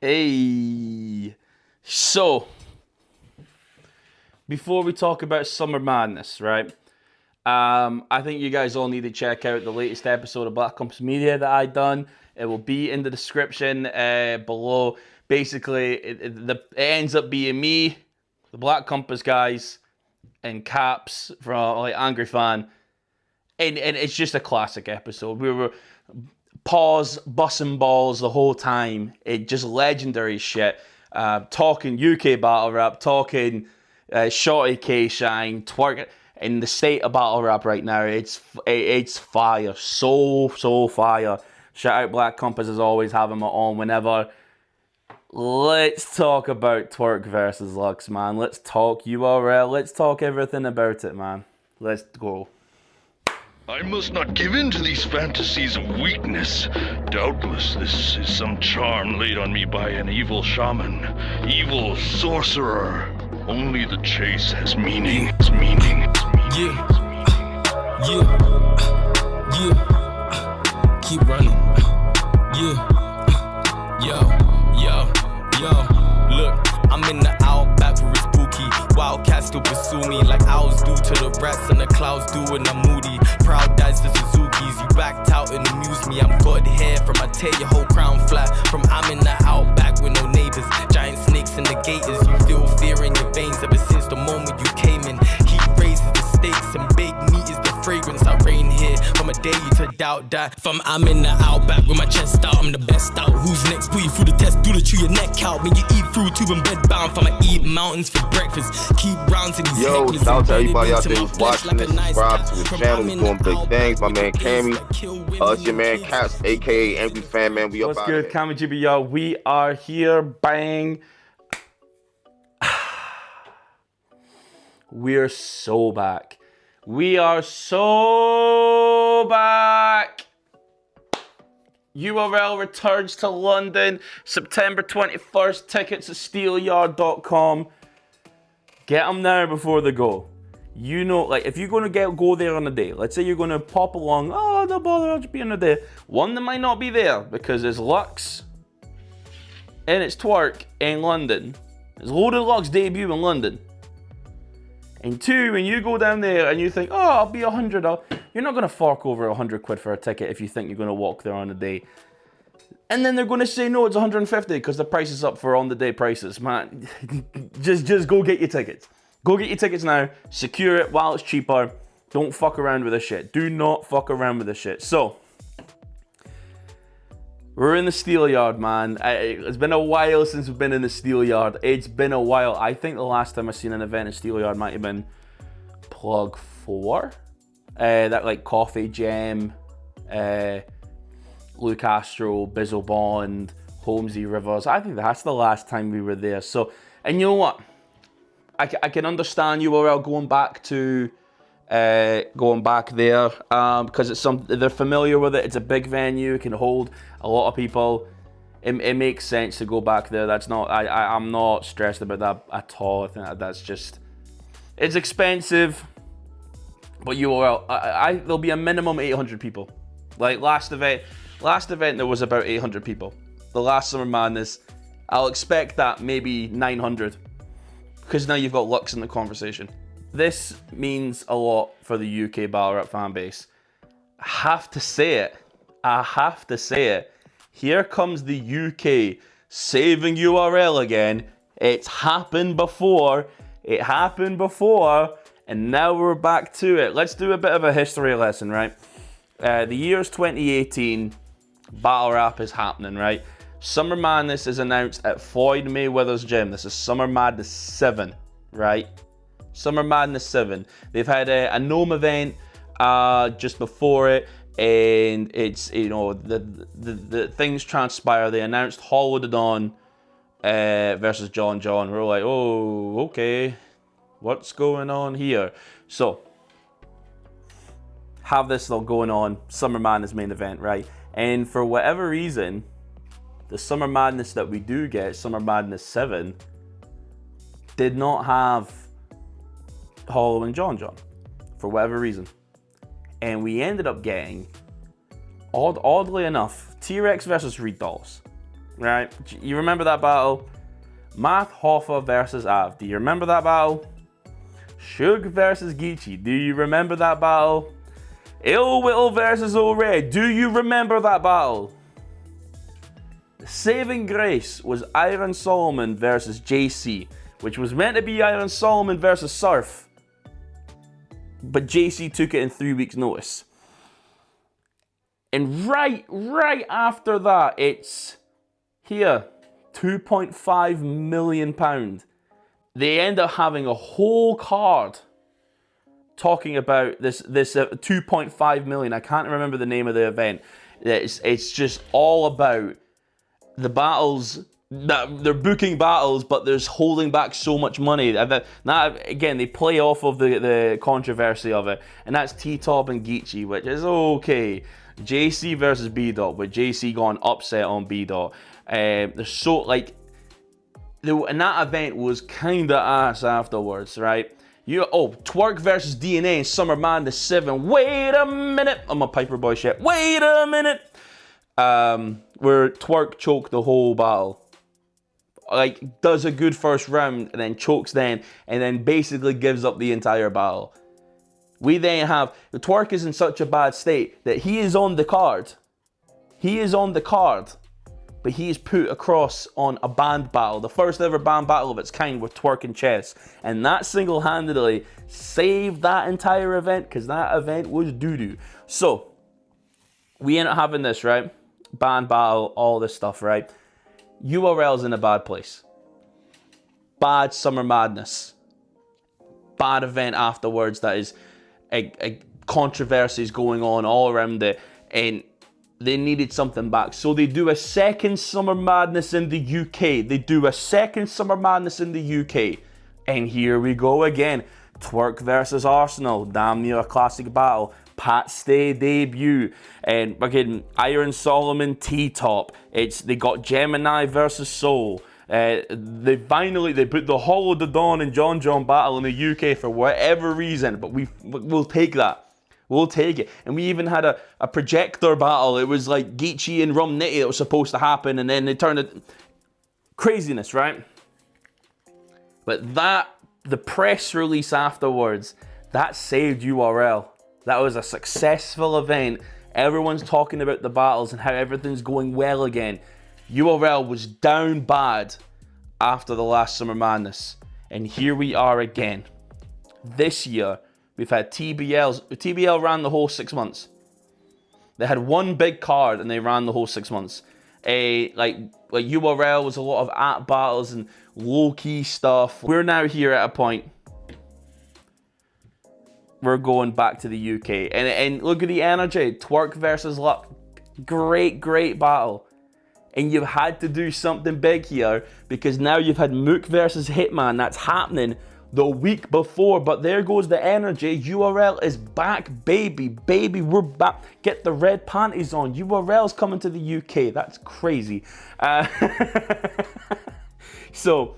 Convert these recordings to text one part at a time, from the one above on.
Hey, so before we talk about Summer Madness, right? I think you guys all need to check out the latest episode of Black Compass Media that I done. It will be in the description below. Basically, it ends up being me, the Black Compass guys, and Caps from like Angry Fan, and it's just a classic episode. We were busting balls the whole time. It just legendary shit. Talking UK battle rap, talking Shorty K Shine, twerk. In the state of battle rap right now, it's fire, so fire. Shout out Black Compass as always, having me on whenever. Let's talk about Twerk versus Lux, man. Let's talk URL. Let's talk everything about it, man. Let's go. I must not give in to these fantasies of weakness. Doubtless this is some charm laid on me by an evil shaman, evil sorcerer. Only the chase has meaning. Yeah. Keep running. Yo. Look, I'm in the outback for it's spooky. Wildcats still pursue me like owls do to the rats and the clouds do when I'm moody. Proud dads to Suzuki's. You backed out and amuse me. I'm good hair from I tear your whole crown flat. From I'm in the outback with no neighbors. Giant snakes in the gators. You feel fear in your veins ever since the moment you came in. Heat raises the stakes and big meat is the fragrance I reign here. From a day to doubt that. From I'm in the outback with my chest out. I'm the best out. Who's next? Put you through the test. Do to chew your neck out. When you eat through tube and bed bound. From I eat mountains for breakfast. Keep rounds in these Yo, shout out to everybody out there who's watching this. Subscribe to the channel. He's doing big things. My man Cammy. It's your man Caps, aka Angry Fan Man. We up What's out good, here. Cammygbr, y'all? We are here. Bang. We're so back. We are so back. URL returns to London, September 21st. Tickets at steelyard.com. Get them now before they go. You know, like, if you're going to go there on a day, let's say you're going to pop along, no bother, I'll just be on a day. One that might not be there because there's Lux and it's Twerk in London. There's a load of Lux debut in London. And two, when you go down there and you think, I'll be 100, you're not going to fork over 100 quid for a ticket if you think you're going to walk there on a day. And then they're going to say, no, it's 150 because the price is up for on the day prices. Man, just go get your tickets. Go get your tickets now. Secure it while it's cheaper. Don't fuck around with this shit. Do not fuck around with this shit. So, we're in the Steelyard, man. It's been a while since we've been in the Steelyard. It's been a while. I think the last time I seen an event in Steelyard might have been Plug 4. That like Coffee Gem, Luke Astro, Bizzle Bond, Holmesy Rivers. I think that's the last time we were there. So, and you know what? I can understand URL going back there because it's they're familiar with it. It's a big venue. It can hold a lot of people. It makes sense to go back there. That's not. I'm not stressed about that at all. I think that's just. It's expensive, but URL. There'll be a minimum 800 people. Like last event there was about 800 people. The last Summer Madness, I'll expect that maybe 900. Because now you've got Lux in the conversation. This means a lot for the UK battle rap fan base. I have to say it. Here comes the UK saving URL again. It's happened before. And now we're back to it. Let's do a bit of a history lesson, right? The year's 2018. Battle rap is happening, right? Summer Madness is announced at Floyd Mayweather's gym. This is Summer Madness 7, right? Summer Madness 7. They've had a Gnome event just before it, and it's, you know, the things transpire. They announced Hollow the Dawn versus John. We're like, oh, okay, what's going on here? So, have this all going on, Summer Madness main event, right? And for whatever reason, the Summer Madness that we do get, Summer Madness 7, did not have Hollow and John for whatever reason. And we ended up getting, oddly enough, T-Rex versus Reed Dolls. right? You remember that battle? Math Hoffa versus Av. Do you remember that battle? Suge versus Geechee. Do you remember that battle? Ill Whittle versus O'Red. Do you remember that battle? The saving grace was Iron Solomon versus JC, which was meant to be Iron Solomon versus Surf. But JC took it in 3 weeks' notice. And right after that, it's here, £2.5 million. They end up having a whole card talking about this 2.5 million. I can't remember the name of the event. It's just all about the battles. They're booking battles, but there's holding back so much money. Now, again, they play off of the controversy of it, and that's T-Top and Geechee, which is okay. JC versus B-Dot, with JC gone upset on B-Dot. There's so, like, and that event was kind of ass afterwards, right? Twerk versus DNA in Summer Madness 7. Wait a minute. I'm a Piper Boy shit. Wait a minute. Where Twerk choked the whole battle. Like, does a good first round and then chokes then, and then basically gives up the entire battle. We then have, the Twerk is in such a bad state that he is on the card. He is on the card, but he is put across on a band battle, the first ever band battle of its kind with Twerk and Chess. And that single-handedly saved that entire event, because that event was doo-doo. So, we end up having this, right? Band battle, all this stuff, right? URL's in a bad place. Bad Summer Madness. Bad event afterwards that is controversies going on all around it, and they needed something back. So they do a second Summer Madness in the UK. They do a second Summer Madness in the UK. And here we go again. Twerk versus Arsenal. Damn near a classic battle. Pat Stay debut. And again, Iron Solomon T-Top. They got Gemini versus Soul. They put the Hollow the Dawn and John battle in the UK for whatever reason, but we'll take that. We'll take it. And we even had a projector battle. It was like Geechee and Rum Nitty that was supposed to happen, and then they turned it craziness, right? But the press release afterwards, that saved URL. That was a successful event. Everyone's talking about the battles and how everything's going well again. URL was down bad after the last Summer Madness. And here we are again. This year, we've had TBL ran the whole 6 months. They had one big card and they ran the whole 6 months. Like URL was a lot of at battles and low-key stuff. We're now here at a point. We're going back to the UK. And look at the energy. Twerk versus Luck. Great battle. And you've had to do something big here, because now you've had Mook versus Hitman. That's happening the week before, but there goes the energy. URL is back, baby, we're back. Get the red panties on. URL's coming to the UK. That's crazy. So,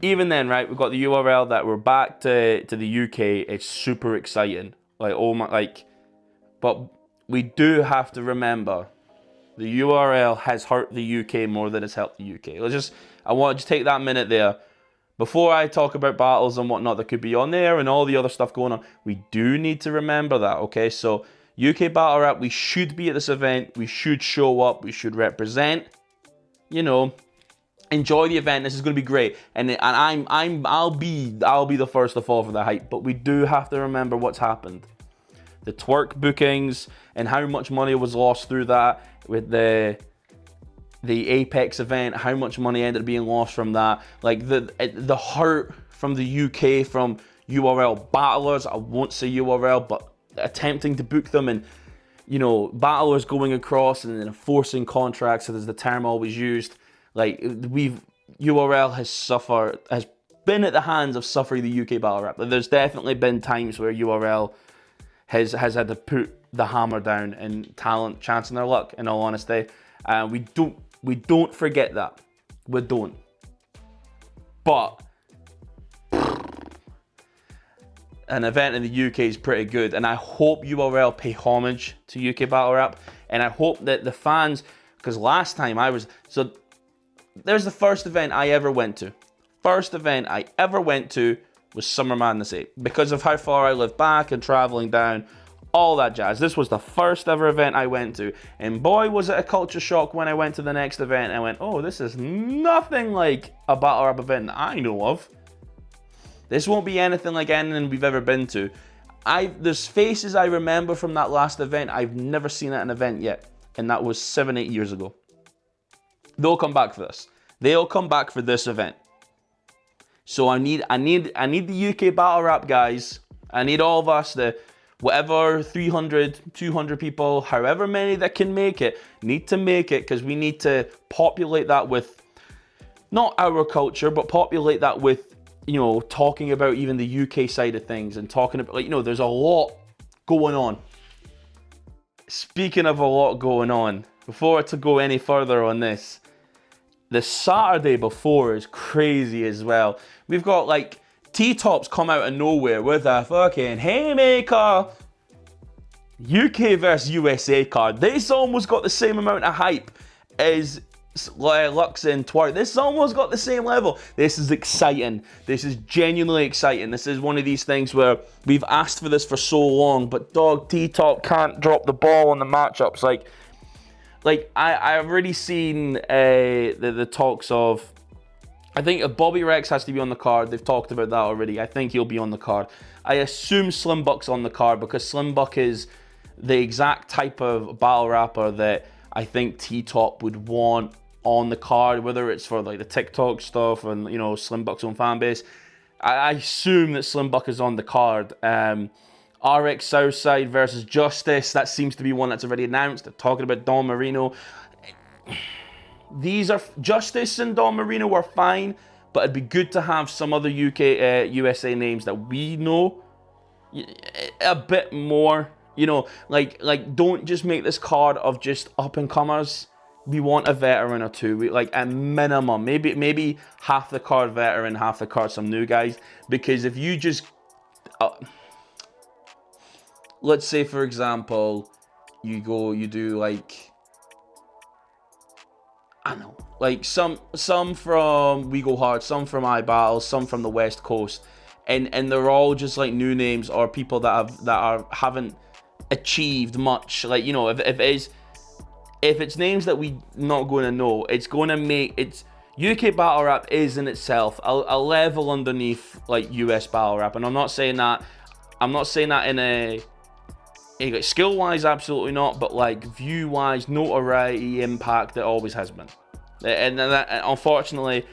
even then, right, we've got the URL that we're back to the UK. It's super exciting. But we do have to remember, the URL has hurt the UK more than it's helped the UK. I want to just take that minute there. Before I talk about battles and whatnot that could be on there and all the other stuff going on, we do need to remember that, okay? So, UK Battle Rap, we should be at this event. We should show up. We should represent. You know, enjoy the event. This is going to be great. And I'll be the first to fall for the hype. But we do have to remember what's happened. The Twerk bookings and how much money was lost through that with the Apex event, how much money ended up being lost from that. Like the hurt from the UK, from URL battlers, I won't say URL, but attempting to book them, and you know, battlers going across and then enforcing contracts, so there's the term always used. Like URL has been at the hands of suffering the UK battle rap. There's definitely been times where URL has had to put the hammer down and talent chancing their luck, in all honesty. We don't forget that. We don't. But an event in the UK is pretty good, and I hope URL pay homage to UK Battle Rap, and I hope that the fans Because last time there's the first event I ever went to. First event I ever went to was Summer Madness 8. Because of how far I live back and traveling down, all that jazz. This was the first ever event I went to. And boy, was it a culture shock when I went to the next event. I went, oh, this is nothing like a battle rap event that I know of. This won't be anything like anything we've ever been to. There's faces I remember from that last event I've never seen at an event yet. And that was 7-8 years ago. They'll come back for this. They'll come back for this event. So I need the UK battle rap guys. I need all of us, the whatever 300, 200 people, however many that can make it, need to make it, because we need to populate that with not our culture, but populate that with, you know, talking about even the UK side of things and talking about, like, you know, there's a lot going on. Speaking of a lot going on, before to go any further on this, the Saturday before is crazy as well. We've got like T-Top's come out of nowhere with a fucking haymaker. UK versus USA card. This almost got the same amount of hype as Lux and Twerk. This has almost got the same level. This is exciting. This is genuinely exciting. This is one of these things where we've asked for this for so long, but dog, T-Top can't drop the ball on the matchups. Like I've already seen the talks of, I think if Bobby Rex has to be on the card, they've talked about that already. I think he'll be on the card. I assume Slim Buck's on the card because Slim Buck is the exact type of battle rapper that I think T-Top would want on the card, whether it's for like the TikTok stuff and, you know, Slim Buck's own fan base. I assume that Slim Buck is on the card. RX Southside versus Justice, that seems to be one that's already announced. They're talking about Don Marino. These are, Justice and Don Marino are fine, but it'd be good to have some other USA names that we know a bit more. You know, like don't just make this card of just up and comers. We want a veteran or two. Like a minimum, maybe half the card veteran, half the card some new guys. Because if you just let's say, for example, you do like, I don't know, like some from We Go Hard, some from iBattle, some from the West Coast, and they're all just like new names or people that haven't achieved much. Like, you know, if it's names that we not going to know, it's going to make it's UK battle rap is in itself a level underneath like US battle rap, and I'm not saying that in a skill wise, absolutely not, but like view wise, notoriety, impact, it always has been. And that, unfortunately,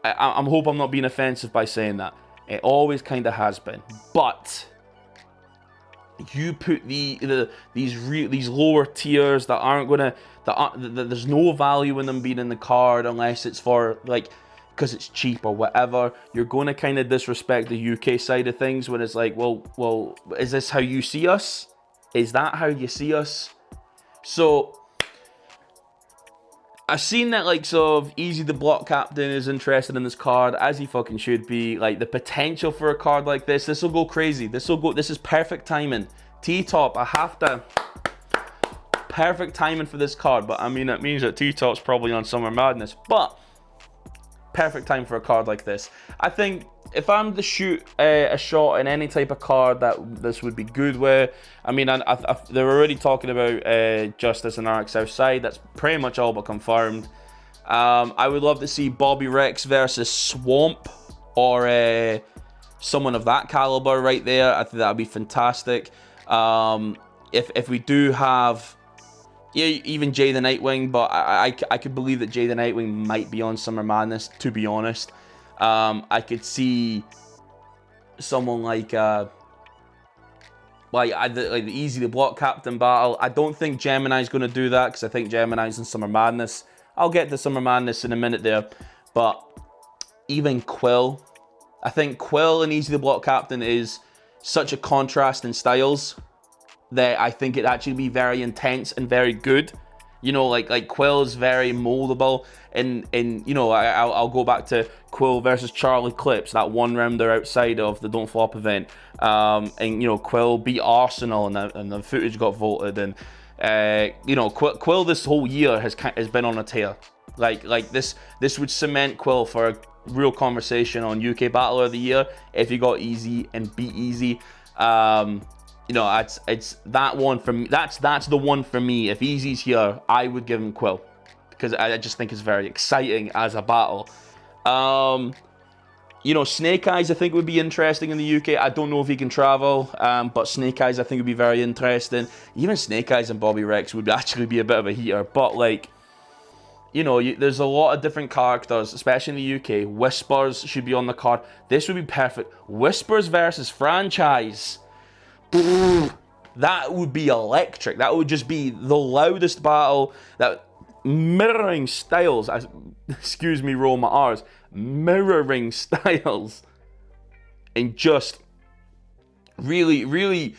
I hope I'm not being offensive by saying that. It always kind of has been. But you put these lower tiers that aren't gonna, there's no value in them being in the card unless it's for like, because it's cheap or whatever. You're going to kind of disrespect the UK side of things when it's like, well, is this how you see us? Is that how you see us? So I've seen that like sort of Easy the Block Captain is interested in this card, as he fucking should be. Like the potential for a card like this will go crazy. This is perfect timing. T-Top, I have to. Perfect timing for this card, but I mean, it means that T-Top's probably on Summer Madness, but perfect time for a card like this. I think if I'm to shoot a shot in any type of card that this would be good with, I mean, they're already talking about Justice and RX Southside. That's pretty much all but confirmed. I would love to see Bobby Rex versus Swamp or someone of that caliber right there. I think that would be fantastic. If we do have, yeah, even Jay the Nightwing, but I could believe that Jay the Nightwing might be on Summer Madness, to be honest. I could see someone like the Easy the Block Captain battle. I don't think Gemini's going to do that because I think Gemini's in Summer Madness. I'll get to Summer Madness in a minute there, but even Quill, I think Quill and Easy the Block Captain is such a contrast in styles that I think it'd actually be very intense and very good. You know, like Quill's very moldable, and you know, I'll go back to Quill versus Charlie Clips, that one rounder outside of the Don't Flop event, and you know, Quill beat Arsenal, and the footage got voted, and Quill this whole year has been on a tear. Like this would cement Quill for a real conversation on UK Battler of the Year if he got Easy and beat Easy. It's that one for me. That's the one for me. If Easy's here, I would give him Quill because I just think it's very exciting as a battle. Snake Eyes I think would be interesting in the UK. I don't know if he can travel, but Snake Eyes I think would be very interesting. Even Snake Eyes and Bobby Rex would actually be a bit of a heater, but there's a lot of different characters, especially in the UK. Whispers should be on the card. This would be perfect. Whispers versus Franchise. That would be electric. That would just be the loudest battle. That mirroring styles. Excuse me, roll my R's. Mirroring styles. And just really, really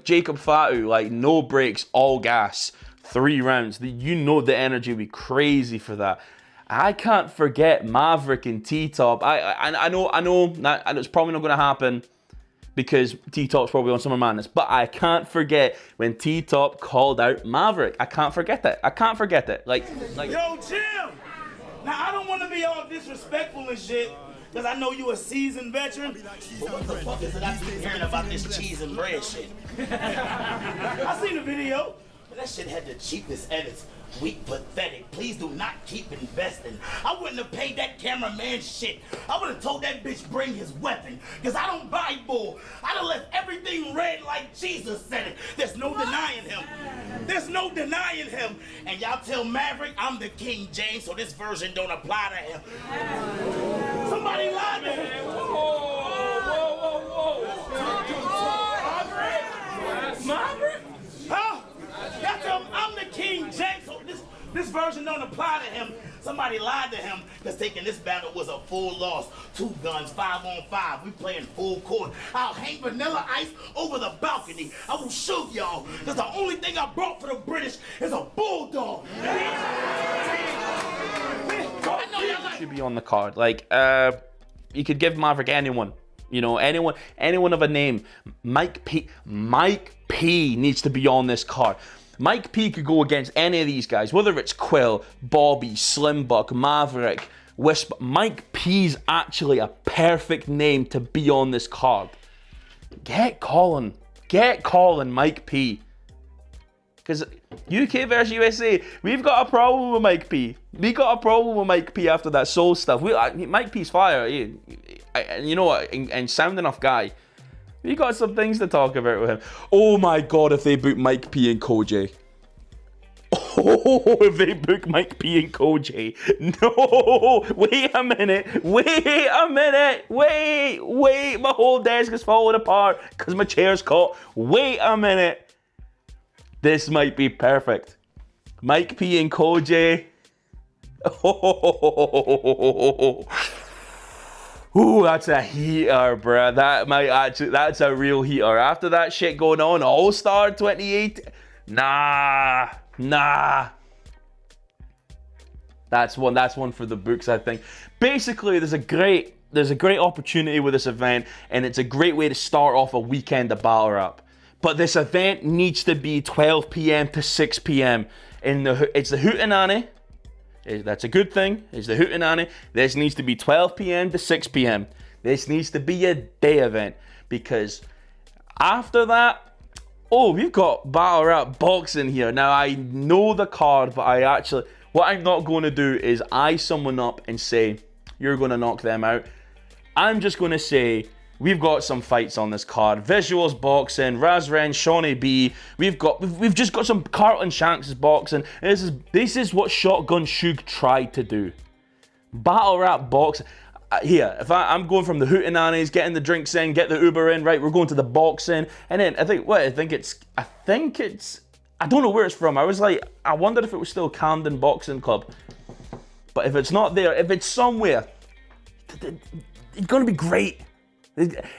Jacob Fatu, no breaks, all gas. 3 rounds. The energy would be crazy for that. I can't forget Maverick and T-Top. I know it's probably not going to happen because T-Top's probably on Summer Madness, but I can't forget when T-Top called out Maverick. I can't forget that. Yo, Jim! Now, I don't want to be all disrespectful and shit, because I know you a seasoned veteran, but what the fuck is it I keep hearing about this cheese and bread shit? I seen the video. That shit had the cheapest edits. Weak, pathetic. Please do not keep investing. I wouldn't have paid that cameraman shit. I would have told that bitch bring his weapon. Because I don't buy bull. I'd have left everything red like Jesus said it. There's no denying him. There's no denying him. And y'all tell Maverick I'm the King James, so this version don't apply to him. Somebody lied to him. Whoa. Maverick? Huh? Y'all tell him I'm the King James, so this version don't apply to him. Somebody lied to him because taking this battle was a full loss. 2 guns, 5-on-5. We playing full court. I'll hang Vanilla Ice over the balcony. I will shoot y'all because the only thing I brought for the British is a bulldog. Should be on the card. You could give Maverick anyone. Anyone of a name. Mike P needs to be on this card. Mike P could go against any of these guys, whether it's Quill, Bobby, Slimbuck, Maverick, Wisp. Mike P's actually a perfect name to be on this card. Get calling Mike P. Because UK versus USA, we've got a problem with Mike P. We got a problem with Mike P after that Soul stuff. Mike P's fire. And you know what? And sound enough guy. We got some things to talk about with him. Oh my god, if they book Mike P and Koj. Oh, if they book Mike P and Koj. No, wait a minute. Wait. My whole desk is falling apart because my chair's caught. Wait a minute. This might be perfect. Mike P and Koj. Ooh, that's a heater, bruh. That's a real heater. After that shit going on, All-Star 28, nah. That's one for the books, I think. Basically, there's a great opportunity with this event, and it's a great way to start off a weekend of battle rap. But this event needs to be 12 p.m. to 6 p.m. It's the Hootenanny. That's a good thing. It's the Hootenanny. This needs to be 12 p.m. to 6 p.m. This needs to be a day event because after that, we've got battle rap boxing here. Now I know the card, but what I'm not going to do is eye someone up and say you're going to knock them out. I'm just going to say we've got some fights on this card. Visuals boxing, Razren, Shawnee B. We've just got some Carlton Shanks boxing. This is what Shotgun Shug tried to do. Battle rap boxing. Here, if I'm going from the Hootenannies, getting the drinks in, get the Uber in, right? We're going to the boxing, and then I think it's. I don't know where it's from. I wondered if it was still Camden Boxing Club. But if it's not there, if it's somewhere, it's gonna be great.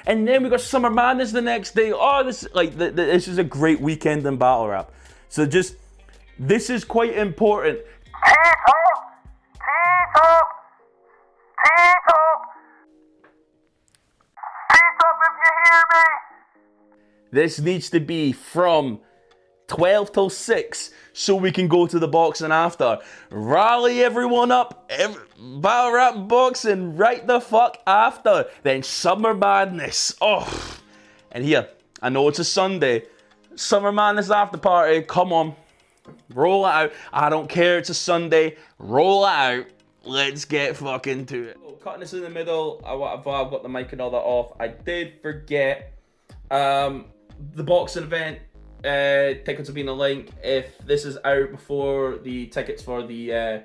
And then we got Summer Madness the next day. This is a great weekend in battle rap. So this is quite important. T-Top, if you hear me. This needs to be from 12 till 6 so we can go to the boxing after. Rally everyone up, battle rap boxing right the fuck after. Then Summer Madness. Oh, and here, I know it's a Sunday. Summer Madness after party, come on. Roll it out. I don't care, it's a Sunday. Roll it out. Let's get fucking to it. Cutting this in the middle, I've got the mic and all that off. I did forget the boxing event. Tickets will be in the link. If this is out before the tickets for the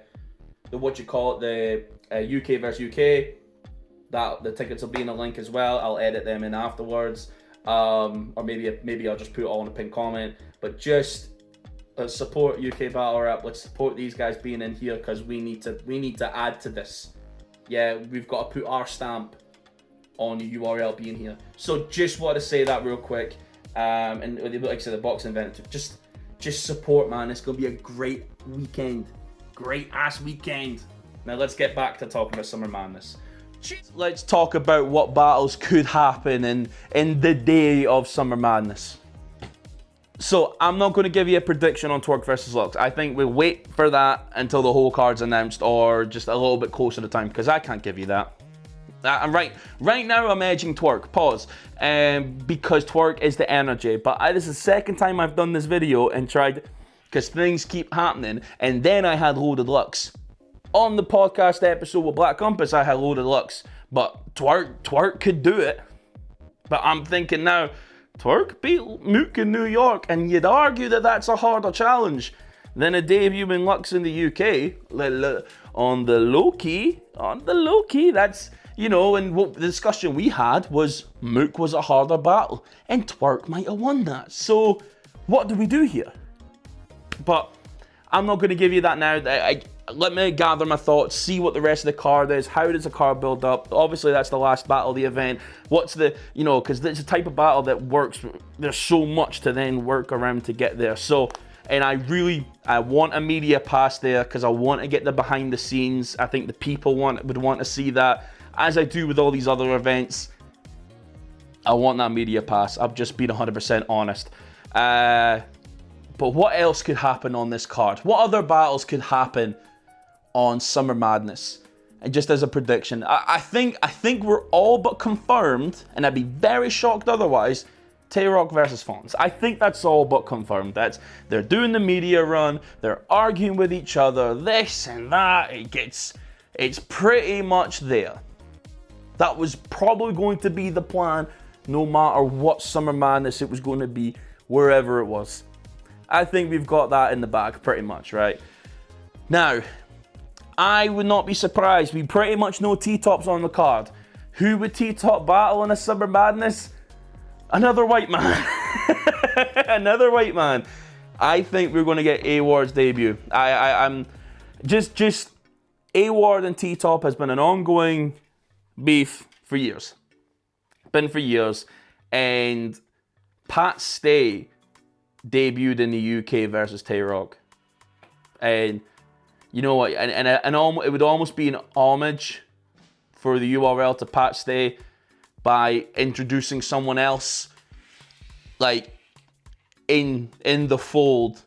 UK versus UK, that the tickets will be in the link as well. I'll edit them in afterwards, or maybe I'll just put it all in a pinned comment. But just let's support UK Battle Rap. Let's support these guys being in here because we need to add to this. Yeah, we've got to put our stamp on the URL being here. So just want to say that real quick. And like I said, the boxing event, just support, man. It's gonna be a great weekend, great ass weekend. Now let's get back to talking about Summer Madness. Let's talk about what battles could happen in the day of Summer Madness. So I'm not going to give you a prediction on Twerk versus Lux. I think we'll wait for that until the whole card's announced, or just a little bit closer to time, because I can't give you that. I'm right now I'm edging Twerk, pause, because Twerk is the energy. But this is the second time I've done this video and tried, because things keep happening, and then I had Loaded Lux. On the podcast episode with Black Compass, I had Loaded Lux, but Twerk could do it. But I'm thinking now, Twerk beat Mook in New York, and you'd argue that that's a harder challenge than a debut in Lux in the UK. On the low key, that's, you know, and what the discussion we had was Mook was a harder battle, and Twerk might have won that. So, what do we do here? But I'm not going to give you that now. Let me gather my thoughts, see what the rest of the card is. How does the card build up? Obviously, that's the last battle of the event. What's the, you know, because it's a type of battle that works. There's so much to then work around to get there. So, and I want a media pass there because I want to get the behind the scenes. I think the people would want to see that, as I do with all these other events. I want that media pass. I've just been 100% honest. But what else could happen on this card? What other battles could happen on Summer Madness? And just as a prediction, I think we're all but confirmed, and I'd be very shocked otherwise, Tay-Rock versus Fonz. I think that's all but confirmed. They're doing the media run, they're arguing with each other, this and that. It's pretty much there. That was probably going to be the plan, no matter what Summer Madness it was going to be, wherever it was. I think we've got that in the bag pretty much, right? Now, I would not be surprised. We pretty much know T-Top's on the card. Who would T-Top battle in a Summer Madness? Another white man. Another white man. I think we're going to get A-Ward's debut. I'm just A-Ward and T-Top has been an ongoing beef for years. Been for years. And Pat Stay debuted in the UK versus Tay-Rock. And you know what? And it would almost be an homage for the URL to Pat Stay by introducing someone else, like in the fold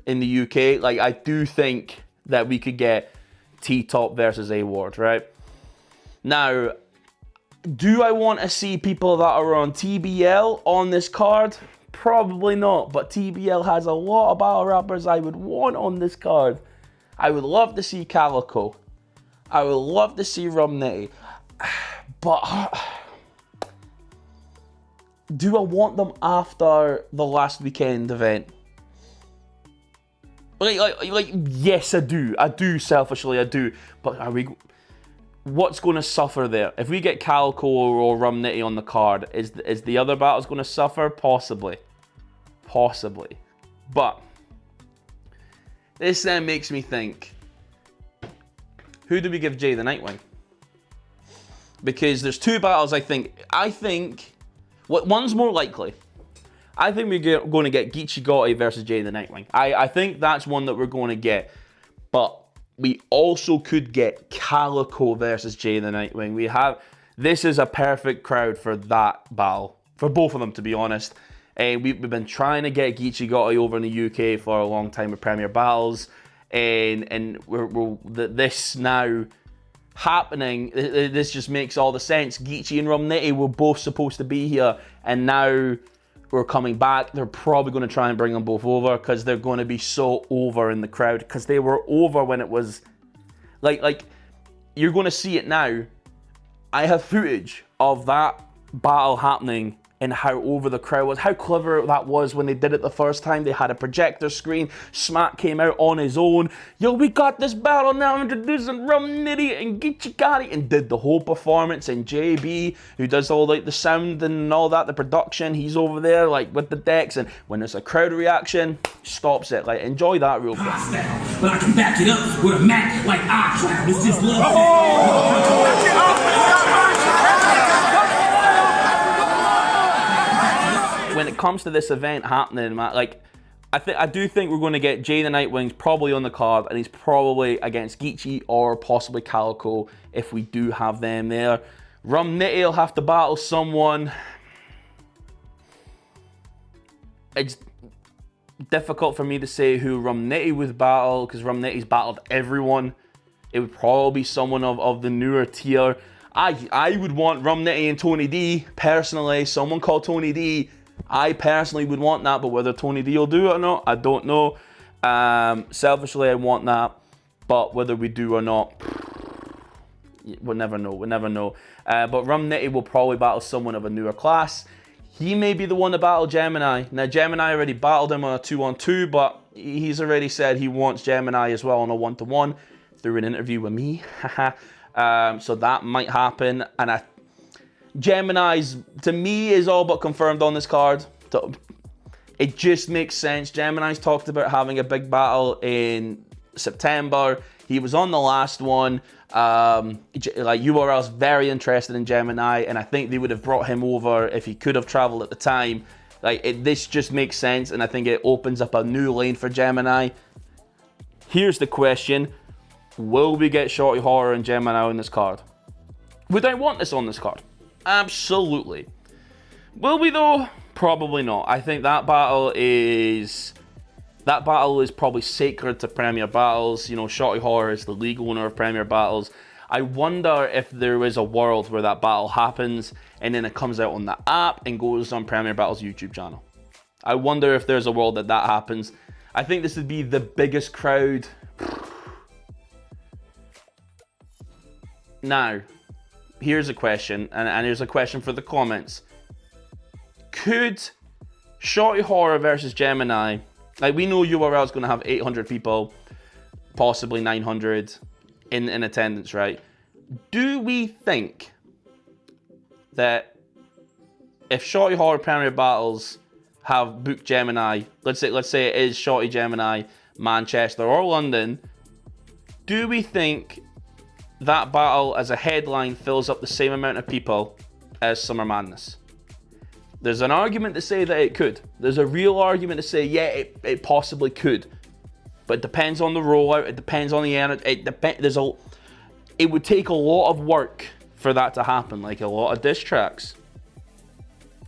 in the UK. Like, I do think that we could get T-Top versus A-Ward, right? Now, do I want to see people that are on TBL on this card? Probably not, but TBL has a lot of battle rappers I would want on this card. I would love to see Calico. I would love to see Rumnitty. But do I want them after the last weekend event? Like, yes, I do. I do, selfishly, I do. But what's going to suffer there? If we get Calico or Rumnitty on the card, is the other battles going to suffer? Possibly. But this then makes me think, who do we give Jay the Nightwing? Because there's two battles I think one's more likely. I think we're going to get Geechee Gotti versus Jay the Nightwing. I think that's one that we're going to get. But we also could get Calico versus Jay the Nightwing. This is a perfect crowd for that battle. For both of them, to be honest. We've been trying to get Geechee Gotti over in the UK for a long time with Premier Battles, and this now happening, this just makes all the sense. Geechee and Rum Nitty were both supposed to be here, and now we're coming back. They're probably going to try and bring them both over because they're going to be so over in the crowd, because they were over when it was like you're going to see it now. I have footage of that battle happening and how over the crowd was, how clever that was when they did it the first time. They had a projector screen. Smack came out on his own. Yo, we got this battle now, introducing Rum Nitty and Geechee Gotti, and did the whole performance. And JB, who does all like the sound and all that, the production, he's over there like with the decks, and when there's a crowd reaction, stops it. Like, enjoy that real quick. But I can back it up with a Mac like iCloud. It's just love. When it comes to this event happening, man, like, I do think we're going to get Jay the Nightwings probably on the card, and he's probably against Geechee or possibly Calico if we do have them there. Rum Nitty will have to battle someone. It's difficult for me to say who Rum Nitty would battle, because Rum Nitty's battled everyone. It would probably be someone of the newer tier. I would want Rum Nitty and Tony D, personally. Someone called Tony D. I personally would want that, but whether Tony D will do it or not, I don't know. Selfishly, I want that, but whether we do or not, we'll never know. We'll never know. But Rum Nitty will probably battle someone of a newer class. He may be the one to battle Gemini. Now, Gemini already battled him on a 2-on-2, but he's already said he wants Gemini as well on a 1-to-1 through an interview with me. So that might happen, and Gemini's, to me, is all but confirmed on this card. It just makes sense. Gemini's talked about having a big battle in September. He was on the last one. Like, URL's very interested in Gemini, and I think they would have brought him over if he could have traveled at the time. Like, this just makes sense, and I think it opens up a new lane for Gemini. Here's the question. Will we get Shorty Horror and Gemini on this card? Would I want this on this card? Absolutely. Will we though? Probably not. I think that battle is probably sacred to Premier Battles. You know, Shorty Horror is the league owner of Premier Battles. I wonder if there is a world where that battle happens and then it comes out on the app and goes on Premier Battles YouTube channel. I wonder if there's a world that happens. I think this would be the biggest crowd. Now, here's a question, and here's a question for the comments. Could Shorty Horror versus Gemini, like, we know URL is going to have 800 people, possibly 900 in attendance, right? Do we think that if Shorty Horror Premier Battles have booked Gemini, let's say it is Shorty Gemini, Manchester or London, do we think that battle as a headline fills up the same amount of people as Summer Madness? There's an argument to say that it could. There's a real argument to say, yeah, it possibly could. But it depends on the rollout. It depends on the energy. It would take a lot of work for that to happen, like a lot of diss tracks.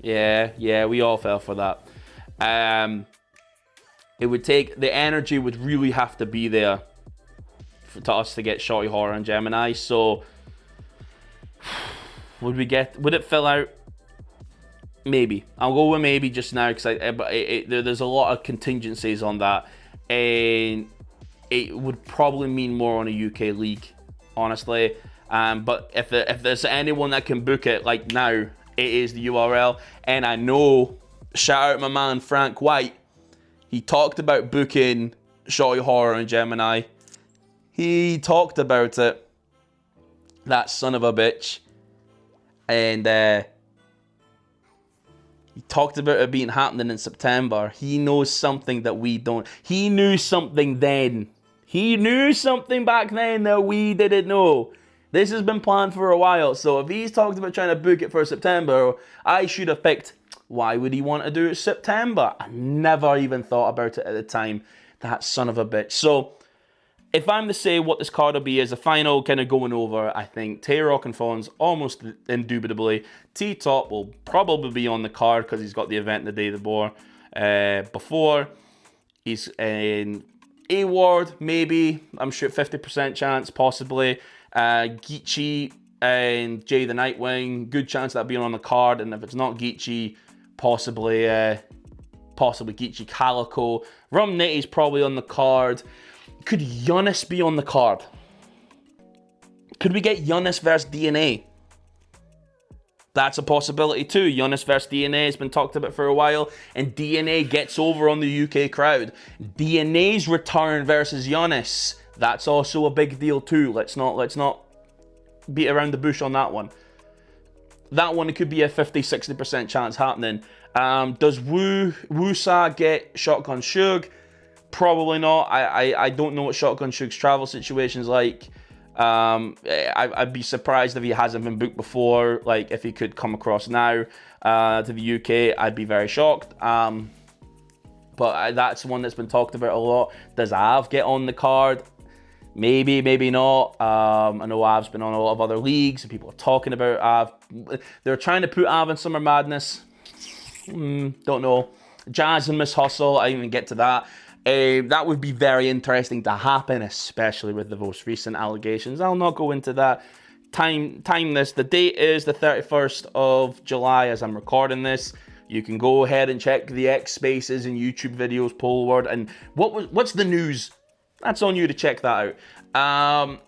Yeah, we all fell for that. It would take, the energy would really have to be there to us to get Shorty Horror and Gemini. So would it fill out? Maybe. I'll go with maybe just now, because there's a lot of contingencies on that, and it would probably mean more on a UK league, honestly. But if there's anyone that can book it like now, it is the URL. And I know, shout out my man Frank White, he talked about booking Shorty Horror and Gemini. He talked about it, that son of a bitch, and he talked about it being happening in September. He knows something that we don't. He knew something then. He knew something back then that we didn't know. This has been planned for a while, so if he's talked about trying to book it for September, I should have picked, why would he want to do it September? I never even thought about it at the time, that son of a bitch. So, if I'm to say what this card will be as a final kind of going over, I think Tay-Rock and Fawn's almost indubitably. T-Top will probably be on the card because he's got the event the day before. He's in A-Ward, maybe. I'm sure 50% chance, possibly. Geechee and Jay the Nightwing, good chance that being on the card. And if it's not Geechee, possibly Geechee Calico. Rum Nitty's probably on the card. Could Giannis be on the card? Could we get Giannis versus DNA? That's a possibility too. Giannis versus DNA has been talked about for a while, and DNA gets over on the UK crowd. DNA's return versus Giannis, that's also a big deal too. Let's not beat around the bush on that one. That one, it could be a 50-60% chance happening. Does Wusa get Shotgun Suge? Probably not. I don't know what Shotgun Suge's travel situation's like. I'd be surprised if he hasn't been booked before. Like, if he could come across now to the UK, I'd be very shocked. But that's one that's been talked about a lot. Does Av get on the card? Maybe, maybe not. I know Av's been on a lot of other leagues, and people are talking about Av. They're trying to put Av in Summer Madness. Don't know. Jazz and Miss Hustle, I didn't even get to that. That would be very interesting to happen, especially with the most recent allegations. I'll not go into that. Time this. The date is the 31st of July as I'm recording this. You can go ahead and check the X Spaces and YouTube videos, Poll Award, and what's the news? That's on you to check that out.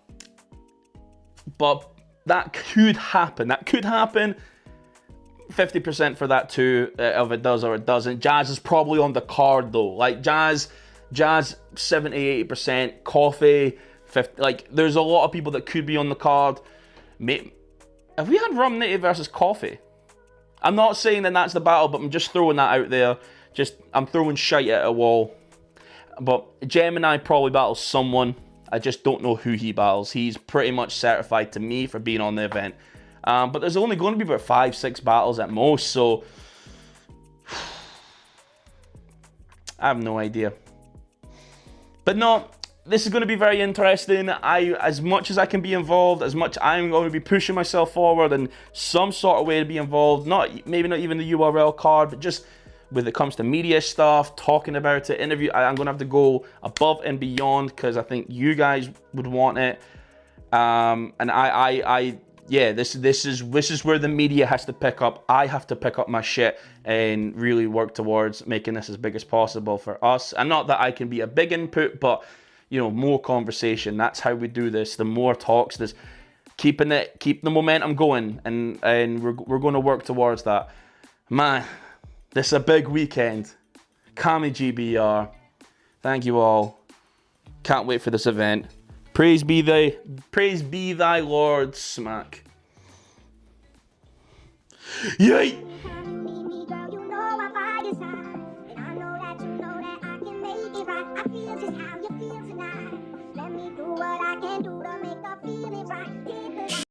But that could happen. 50% for that too, if it does or it doesn't. Jazz is probably on the card though. Like Jazz 70-80%. Coffee 50. Like, there's a lot of people that could be on the card. Have we had Rum Nitty versus Coffee? I'm not saying that that's the battle, but I'm just throwing that out there. I'm throwing shite at a wall. But Gemini probably battles someone. I just don't know who he battles. He's pretty much certified to me for being on the event. But there's only going to be about 5-6 battles at most, so I have no idea. But no, this is going to be very interesting. As much as I can be involved, as much I'm going to be pushing myself forward in some sort of way to be involved. Maybe not even the URL card, but just when it comes to media stuff, talking about it, interview. I'm going to have to go above and beyond because I think you guys would want it. This is where the media has to pick up. I have to pick up my shit and really work towards making this as big as possible for us. And not that I can be a big input, but more conversation. That's how we do this. The more talks, keep the momentum going, and we're going to work towards that. Man, this is a big weekend. Cammygbr. Thank you all. Can't wait for this event. Praise be thy Lord, Smack. Yay! I feel just how you feel.